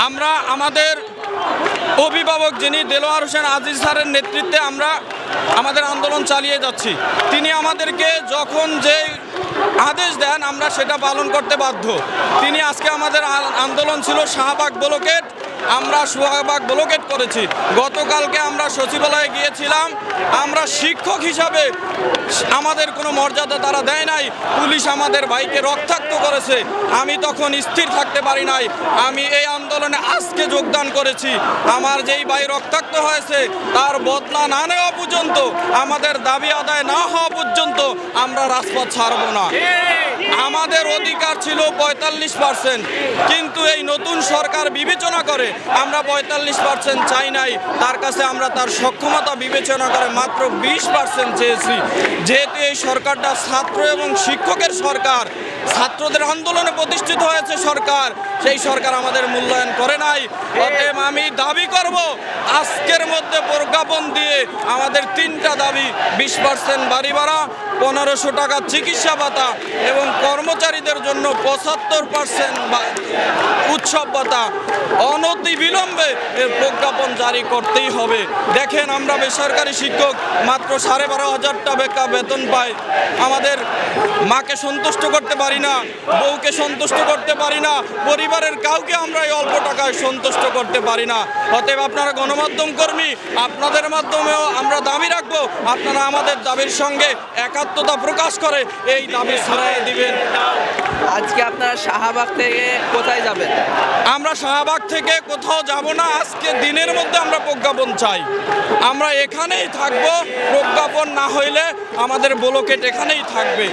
আমরা আমাদের অভিভাবক যিনি দেলোয়ার হোসেন আজিজ স্যারের নেতৃত্বে আমরা আমাদের আন্দোলন চালিয়ে যাচ্ছি। তিনি আমাদেরকে যখন যে আদেশ দেন আমরা সেটা পালন করতে বাধ্য। তিনি আজকে আমাদের আন্দোলন ছিল শাহবাগ ব্লকেট, আমরা শাহবাগ ব্লকেট করেছি। গতকালকে আমরা সচিবালয়ে গিয়েছিলাম। আমরা শিক্ষক হিসাবে আমাদের কোনো মর্যাদা তারা দেয় নাই। পুলিশ আমাদের ভাইকে রক্তাক্ত করেছে। আমি তখন স্থির থাকতে পারি নাই। আমি এই আন্দোলনে আজকে যোগদান করেছি। আমার যেই ভাই রক্তাক্ত হয়েছে তার বদলা না নেওয়া পর্যন্ত, আমাদের দাবি আদায় না হওয়া পর্যন্ত আমরা রাজপথ ছাড়ব না। আমাদের অধিকার ছিল ৪৫%, কিন্তু এই নতুন সরকার বিবেচনা করে আমরা ৪৫% চাই নাই। তার কাছে আমরা তার সক্ষমতা বিবেচনা করে মাত্র 20% চেয়েছি। যেহেতু এই সরকারটা ছাত্র এবং শিক্ষকের সরকার, ছাত্রদের আন্দোলনে প্রতিষ্ঠিত হয়েছে সরকার, সেই সরকার আমাদের মূল্যায়ন করে নাই। অতএব আমি দাবি করব আজকের মধ্যে প্রজ্ঞাপন দিয়ে আমাদের 3টা দাবি: 20% বাড়ি ভাড়া, 1500 টাকা চিকিৎসা ভাতা এবং কর্মচারীদের জন্য 75% উৎসব ভাতা অনতি বিলম্বে এর প্রজ্ঞাপন জারি করতেই হবে। দেখেন, আমরা বেসরকারি শিক্ষক মাত্র 12,500 টাকা বেতন পাই। আমাদের মাকে সন্তুষ্ট করতে পারি না, বউকে সন্তুষ্ট করতে পারি না, পরিবারের কাউকে আমরা এই অল্প টাকায় সন্তুষ্ট করতে পারি না। অতএব আপনারা গণমাধ্যম কর্মী, আপনাদের মাধ্যমেও আমরা দাবি রাখবো আপনারা আমাদের দাবির সঙ্গে একাত্মতা প্রকাশ করে এই দাবি ছড়িয়ে দিবেন। আজকে আপনারা শাহবাগ থেকে কোথায় যাবেন? আমরা শাহবাগ থেকে কোথাও যাব না। আজকে দিনের মধ্যে আমরা প্রজ্ঞাপন চাই। আমরা এখানেই থাকবো। প্রজ্ঞাপন না হইলে আমাদের ব্লকেট এখানেই থাকবে।